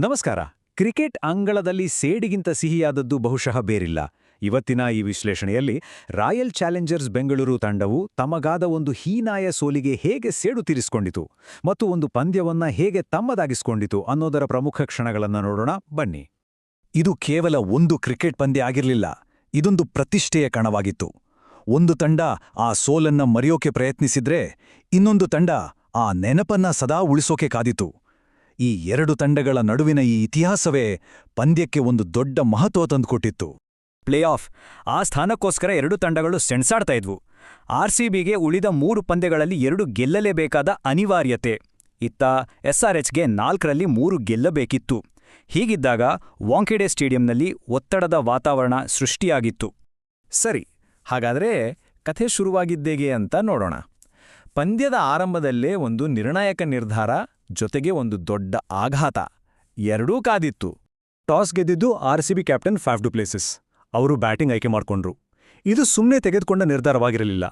ನಮಸ್ಕಾರ. ಕ್ರಿಕೆಟ್ ಅಂಗಳದಲ್ಲಿ ಸೇಡಿಗಿಂತ ಸಿಹಿಯಾದದ್ದು ಬಹುಶಃ ಬೇರಿಲ್ಲ. ಇವತ್ತಿನ ಈ ವಿಶ್ಲೇಷಣೆಯಲ್ಲಿ ರಾಯಲ್ ಚಾಲೆಂಜರ್ಸ್ ಬೆಂಗಳೂರು ತಂಡವು ತಮಗಾದ ಒಂದು ಹೀನಾಯ ಸೋಲಿಗೆ ಹೇಗೆ ಸೇಡು ತೀರಿಸಿಕೊಂಡಿತು ಮತ್ತು ಒಂದು ಪಂದ್ಯವನ್ನ ಹೇಗೆ ತಮ್ಮದಾಗಿಸಿಕೊಂಡಿತು ಅನ್ನೋದರ ಪ್ರಮುಖ ಕ್ಷಣಗಳನ್ನು ನೋಡೋಣ ಬನ್ನಿ. ಇದು ಕೇವಲ ಒಂದು ಕ್ರಿಕೆಟ್ ಪಂದ್ಯ ಆಗಿರಲಿಲ್ಲ, ಇದೊಂದು ಪ್ರತಿಷ್ಠೆಯ ಕಣವಾಗಿತ್ತು. ಒಂದು ತಂಡ ಆ ಸೋಲನ್ನ ಮರೆಯೋಕೆ ಪ್ರಯತ್ನಿಸಿದ್ರೆ ಇನ್ನೊಂದು ತಂಡ ಆ ನೆನಪನ್ನ ಸದಾ ಉಳಿಸೋಕೆ ಕಾದಿತು. ಈ ಎರಡು ತಂಡಗಳ ನಡುವಿನ ಈ ಇತಿಹಾಸವೇ ಪಂದ್ಯಕ್ಕೆ ಒಂದು ದೊಡ್ಡ ಮಹತ್ವ ತಂದುಕೊಟ್ಟಿತ್ತು. ಪ್ಲೇ ಆಫ್ ಆ ಸ್ಥಾನಕ್ಕೋಸ್ಕರ ಎರಡು ತಂಡಗಳು ಸೆಣಸಾಡ್ತಾ ಇದ್ವು. ಆರ್ಸಿಬಿಗೆ ಉಳಿದ 3 ಪಂದ್ಯಗಳಲ್ಲಿ 2 ಗೆಲ್ಲಲೇಬೇಕಾದ ಅನಿವಾರ್ಯತೆ ಇತ್ತ. ಎಸ್ಆರ್ಎಚ್ಗೆ 4ರಲ್ಲಿ 3 ಗೆಲ್ಲಬೇಕಿತ್ತು. ಹೀಗಿದ್ದಾಗ ವಾಂಖೇಡೆ ಸ್ಟೇಡಿಯಂನಲ್ಲಿ ಒತ್ತಡದ ವಾತಾವರಣ ಸೃಷ್ಟಿಯಾಗಿತ್ತು. ಸರಿ, ಹಾಗಾದ್ರೆ ಕಥೆ ಶುರುವಾಗಿದ್ದೇಗೆ ಅಂತ ನೋಡೋಣ. ಪಂದ್ಯದ ಆರಂಭದಲ್ಲೇ ಒಂದು ನಿರ್ಣಾಯಕ ನಿರ್ಧಾರ ಜೊತೆಗೆ ಒಂದು ದೊಡ್ಡ ಆಘಾತ ಎರಡೂ ಕಾದಿತ್ತು. ಟಾಸ್ ಗೆದ್ದಿದ್ದು ಆರ್ಸಿಬಿ ಕ್ಯಾಪ್ಟನ್ ಫ್ಯಾಫ್ ಡು ಪ್ಲೆಸಿಸ್. ಅವರು ಬ್ಯಾಟಿಂಗ್ ಆಯ್ಕೆ ಮಾಡಿಕೊಂಡ್ರು. ಇದು ಸುಮ್ಮನೆ ತೆಗೆದುಕೊಂಡ ನಿರ್ಧಾರವಾಗಿರಲಿಲ್ಲ.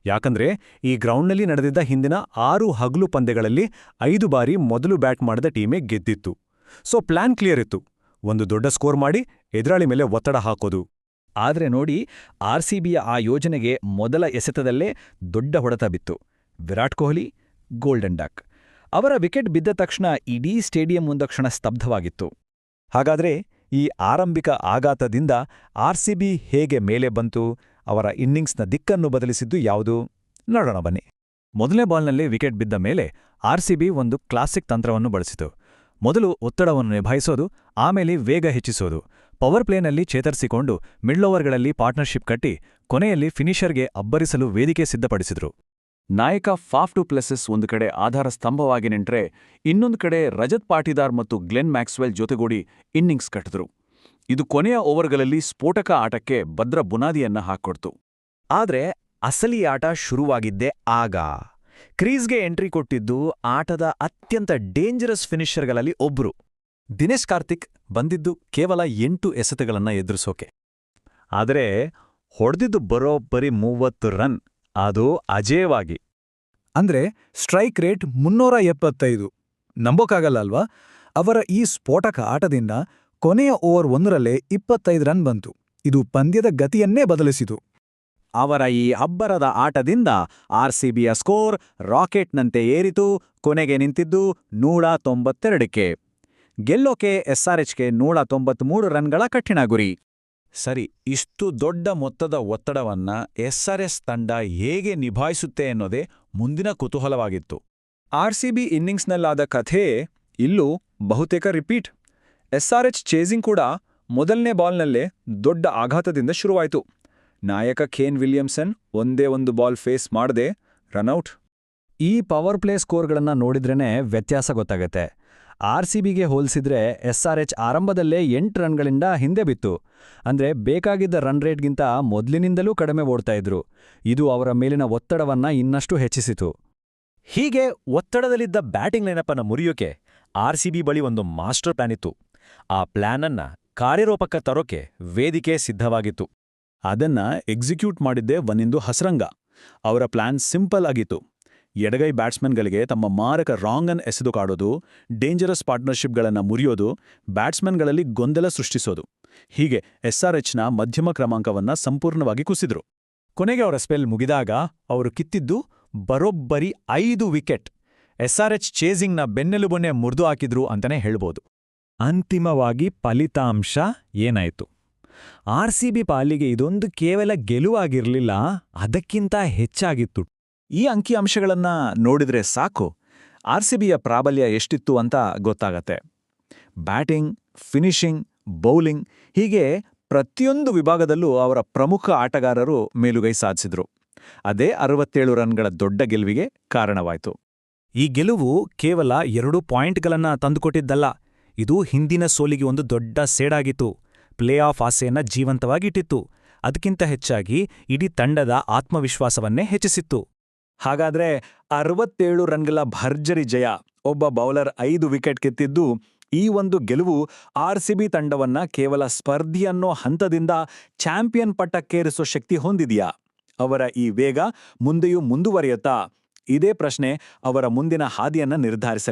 ಯಾಕಂದ್ರೆ ಈ ಗ್ರೌಂಡ್ನಲ್ಲಿ ನಡೆದಿದ್ದ ಹಿಂದಿನ 6 ಹಗಲು ಪಂದ್ಯಗಳಲ್ಲಿ 5 ಬಾರಿ ಮೊದಲು ಬ್ಯಾಟ್ ಮಾಡಿದ ಟೀಮೇ ಗೆದ್ದಿತ್ತು. ಸೊ ಪ್ಲಾನ್ ಕ್ಲಿಯರ್ ಇತ್ತು, ಒಂದು ದೊಡ್ಡ ಸ್ಕೋರ್ ಮಾಡಿ ಎದುರಾಳಿ ಮೇಲೆ ಒತ್ತಡ ಹಾಕೋದು. ಆದ್ರೆ ನೋಡಿ, ಆರ್ಸಿಬಿಯ ಆ ಯೋಜನೆಗೆ ಮೊದಲ ಎಸೆತದಲ್ಲೇ ದೊಡ್ಡ ಹೊಡೆತ ಬಿತ್ತು. Virat Kohli golden duck. ಅವರ ವಿಕೆಟ್ ಬಿದ್ದ ತಕ್ಷಣ ಇಡೀ ಸ್ಟೇಡಿಯಂ ಒಂದು ಕ್ಷಣ ಸ್ತಬ್ಧವಾಗಿತ್ತು. ಹಾಗಾದ್ರೆ ಈ ಆರಂಭಿಕ ಆಘಾತದಿಂದ ಆರ್ಸಿಬಿ ಹೇಗೆ ಮೇಲೆ ಬಂತು, ಅವರ ಇನ್ನಿಂಗ್ಸ್ನ ದಿಕ್ಕನ್ನು ಬದಲಿಸಿದ್ದು ಯಾವುದು ನೋಡೋಣ ಬನ್ನಿ. ಮೊದಲನೇ ಬಾಲ್ನಲ್ಲಿ ವಿಕೆಟ್ ಬಿದ್ದ ಮೇಲೆ ಆರ್ಸಿಬಿ ಒಂದು ಕ್ಲಾಸಿಕ್ ತಂತ್ರವನ್ನು ಬಳಸಿತು. ಮೊದಲು ಒತ್ತಡವನ್ನು ನಿಭಾಯಿಸೋದು, ಆಮೇಲೆ ವೇಗ ಹೆಚ್ಚಿಸೋದು. ಪವರ್ ಪ್ಲೇನಲ್ಲಿ ಚೇತರಿಸಿಕೊಂಡು ಮಿಡ್ಲೋವರ್ಗಳಲ್ಲಿ ಪಾರ್ಟ್ನರ್ಶಿಪ್ ಕಟ್ಟಿ ಕೊನೆಯಲ್ಲಿ ಫಿನಿಷರ್ಗೆ ಅಬ್ಬರಿಸಲು ವೇದಿಕೆ ಸಿದ್ಧಪಡಿಸಿದ್ರು. ನಾಯಕ ಫಾಫ್ ಡು ಪ್ಲೆಸಿಸ್ ಒಂದು ಕಡೆ ಆಧಾರ ಸ್ತಂಭವಾಗಿ ನಿಂಟ್ರೆ, ಇನ್ನೊಂದು ಕಡೆ ರಜತ್ ಪಾಟಿದಾರ್ ಮತ್ತು ಗ್ಲೆನ್ ಮ್ಯಾಕ್ಸ್ವೆಲ್ ಜೊತೆಗೂಡಿ ಇನ್ನಿಂಗ್ಸ್ ಕಟ್ಟಿದ್ರು. ಇದು ಕೊನೆಯ ಓವರ್ಗಳಲ್ಲಿ ಸ್ಫೋಟಕ ಆಟಕ್ಕೆ ಭದ್ರ ಬುನಾದಿಯನ್ನ ಹಾಕ್ಕೊಡ್ತು. ಆದ್ರೆ ಅಸಲಿ ಆಟ ಶುರುವಾಗಿದ್ದೇ ಆಗ. ಕ್ರೀಸ್ಗೆ ಎಂಟ್ರಿ ಕೊಟ್ಟಿದ್ದು ಆಟದ ಅತ್ಯಂತ ಡೇಂಜರಸ್ ಫಿನಿಷರ್ಗಳಲ್ಲಿ ಒಬ್ರು. ದಿನೇಶ್ ಕಾರ್ತಿಕ್ ಬಂದಿದ್ದು ಕೇವಲ 8 ಎಸೆತಗಳನ್ನ ಎದುರಿಸೋಕೆ. ಆದರೆ ಹೊಡೆದಿದ್ದು ಬರೋಬ್ಬರಿ 30 ರನ್. ಅದು ಅಜೇಯವಾಗಿ. ಅಂದ್ರೆ ಸ್ಟ್ರೈಕ್ ರೇಟ್ 375. ನಂಬೋಕ್ಕಾಗಲ್ಲ ಅಲ್ವಾ? ಅವರ ಈ ಸ್ಫೋಟಕ ಆಟದಿಂದ ಕೊನೆಯ ಓವರ್ 1ರಲ್ಲೇ 25 ರನ್ ಬಂತು. ಇದು ಪಂದ್ಯದ ಗತಿಯನ್ನೇ ಬದಲಿಸಿತು. ಅವರ ಈ ಅಬ್ಬರದ ಆಟದಿಂದ ಆರ್ಸಿಬಿಯ ಸ್ಕೋರ್ ರಾಕೆಟ್ನಂತೆ ಏರಿತು. ಕೊನೆಗೆ ನಿಂತಿದ್ದು 192ಕ್ಕೆ. ಗೆಲ್ಲೋಕೆ ಎಸ್ಆರ್ಎಚ್ಗೆ 193 ರನ್ಗಳ ಕಠಿಣ ಗುರಿ. ಸರಿ, ಇಷ್ಟು ದೊಡ್ಡ ಮೊತ್ತದ ಒತ್ತಡವನ್ನ ಎಸ್ಆರ್ಎಸ್ ತಂಡ ಹೇಗೆ ನಿಭಾಯಿಸುತ್ತೆ ಅನ್ನೋದೇ ಮುಂದಿನ ಕುತೂಹಲವಾಗಿತ್ತು. ಆರ್ಸಿಬಿ ಇನ್ನಿಂಗ್ಸ್ನಲ್ಲಾದ ಕಥೆ ಇಲ್ಲೂ ಬಹುತೇಕ ರಿಪೀಟ್. ಎಸ್ಆರ್ಎಚ್ ಚೇಸಿಂಗ್ ಕೂಡ ಮೊದಲನೇ ಬಾಲ್ನಲ್ಲೇ ದೊಡ್ಡ ಆಘಾತದಿಂದ ಶುರುವಾಯಿತು. ನಾಯಕ ಕೇನ್ ವಿಲಿಯಮ್ಸನ್ ಒಂದೇ ಒಂದು ಬಾಲ್ ಫೇಸ್ ಮಾಡದೆ ರನ್ಔಟ್. ಈ ಪವರ್ ಪ್ಲೇ ಸ್ಕೋರ್ಗಳನ್ನ ನೋಡಿದ್ರೇನೆ ವ್ಯತ್ಯಾಸ ಗೊತ್ತಾಗತ್ತೆ. ಆರ್ಸಿಬಿಗೆ ಹೋಲಿಸಿದ್ರೆ ಎಸ್ಆರ್ಎಚ್ ಆರಂಭದಲ್ಲೇ 8 ರನ್ಗಳಿಂದ ಹಿಂದೆ ಬಿತ್ತು. ಅಂದ್ರೆ ಬೇಕಾಗಿದ್ದ ರನ್ ರೇಟ್ಗಿಂತ ಮೊದಲಿನಿಂದಲೂ ಕಡಿಮೆ ಓಡ್ತಾ ಇದ್ರು. ಇದು ಅವರ ಮೇಲಿನ ಒತ್ತಡವನ್ನ ಇನ್ನಷ್ಟು ಹೆಚ್ಚಿಸಿತು. ಹೀಗೆ ಒತ್ತಡದಲ್ಲಿದ್ದ ಬ್ಯಾಟಿಂಗ್ ಲೈನಪ್ಪನ್ನ ಮುರಿಯೋಕೆ ಆರ್ಸಿಬಿ ಬಳಿ ಒಂದು ಮಾಸ್ಟರ್ ಪ್ಲಾನ್ ಇತ್ತು. ಆ ಪ್ಲಾನನ್ನ ಕಾರ್ಯರೂಪಕ್ಕೆ ತರೋಕೆ ವೇದಿಕೆ ಸಿದ್ಧವಾಗಿತ್ತು. ಅದನ್ನ ಎಕ್ಸಿಕ್ಯೂಟ್ ಮಾಡಿದ್ದೇ ಒಂದಿಂದು ಹಸರಂಗ. ಅವರ ಪ್ಲಾನ್ ಸಿಂಪಲ್ ಆಗಿತ್ತು. ಎಡಗೈ ಬ್ಯಾಟ್ಸ್ಮನ್ಗಳಿಗೆ ತಮ್ಮ ಮಾರಕ ರಾಂಗ್ ಅನ್ ಎಸೆದು ಕಾಡೋದು, ಡೇಂಜರಸ್ ಪಾರ್ಟ್ನರ್ಶಿಪ್ಗಳನ್ನು ಮುರಿಯೋದು, ಬ್ಯಾಟ್ಸ್ಮನ್ಗಳಲ್ಲಿ ಗೊಂದಲ ಸೃಷ್ಟಿಸೋದು. ಹೀಗೆ ಎಸ್ಆರ್ಎಚ್ನ ಮಧ್ಯಮ ಕ್ರಮಾಂಕವನ್ನ ಸಂಪೂರ್ಣವಾಗಿ ಕುಸಿದ್ರು. ಕೊನೆಗೆ ಅವರ ಸ್ಪೆಲ್ ಮುಗಿದಾಗ ಅವರು ಕಿತ್ತಿದ್ದು ಬರೋಬ್ಬರಿ 5 ವಿಕೆಟ್. ಎಸ್ಆರ್ಎಚ್ ಚೇಸಿಂಗ್ನ ಬೆನ್ನೆಲುಬನ್ನೇ ಮುರಿದು ಹಾಕಿದ್ರು ಅಂತಾನೆ ಹೇಳ್ಬೋದು. ಅಂತಿಮವಾಗಿ ಫಲಿತಾಂಶ ಏನಾಯಿತು? ಆರ್ಸಿಬಿ ಪಾಲಿಗೆ ಇದೊಂದು ಕೇವಲ ಗೆಲುವಾಗಿರಲಿಲ್ಲ, ಅದಕ್ಕಿಂತ ಹೆಚ್ಚಾಗಿತ್ತು. ಈ ಅಂಕಿಅಂಶಗಳನ್ನ ನೋಡಿದ್ರೆ ಸಾಕು, ಆರ್ಸಿಬಿಯ ಪ್ರಾಬಲ್ಯ ಎಷ್ಟಿತ್ತು ಅಂತ ಗೊತ್ತಾಗತ್ತೆ. ಬ್ಯಾಟಿಂಗ್, ಫಿನಿಷಿಂಗ್, ಬೌಲಿಂಗ್ ಹೀಗೆ ಪ್ರತಿಯೊಂದು ವಿಭಾಗದಲ್ಲೂ ಅವರ ಪ್ರಮುಖ ಆಟಗಾರರು ಮೇಲುಗೈ ಸಾಧಿಸಿದ್ರು. ಅದೇ 67 ರನ್ಗಳ ದೊಡ್ಡ ಗೆಲುವಿಗೆ ಕಾರಣವಾಯಿತು. ಈ ಗೆಲುವು ಕೇವಲ 2 ಪಾಯಿಂಟ್ಗಳನ್ನ ತಂದುಕೊಟ್ಟಿದ್ದಲ್ಲ, ಇದು ಹಿಂದಿನ ಸೋಲಿಗೆ ಒಂದು ದೊಡ್ಡ ಸೇಡಾಗಿತ್ತು. Play of ಆಸೆಯನ್ನ ಜೀವಂತವಾಗಿಟ್ಟಿತ್ತು. ಅದಕ್ಕಿಂತ ಹೆಚ್ಚಾಗಿ ಇಡೀ ತಂಡದ ಆತ್ಮವಿಶ್ವಾಸವನ್ನೇ ಹೆಚ್ಚಿಸಿತ್ತು. ಹಾಗಾದ್ರೆ 67 ರನ್ಗಳ ಭರ್ಜರಿ ಜಯ, ಒಬ್ಬ ಬೌಲರ್ 5 ವಿಕೆಟ್ ಕಿತ್ತಿದ್ದು, ಈ ಒಂದು ಗೆಲುವು ಆರ್ಸಿಬಿ ತಂಡವನ್ನ ಕೇವಲ ಸ್ಪರ್ಧಿಯನ್ನೋ ಹಂತದಿಂದ ಚಾಂಪಿಯನ್ ಪಟ್ಟಕ್ಕೇರಿಸೋ ಶಕ್ತಿ ಹೊಂದಿದೆಯಾ? ಅವರ ಈ ವೇಗ ಮುಂದೆಯೂ ಮುಂದುವರಿಯುತ್ತಾ? ಇದೇ ಪ್ರಶ್ನೆ ಅವರ ಮುಂದಿನ ಹಾದಿಯನ್ನ ನಿರ್ಧರಿಸಲಿದೆ.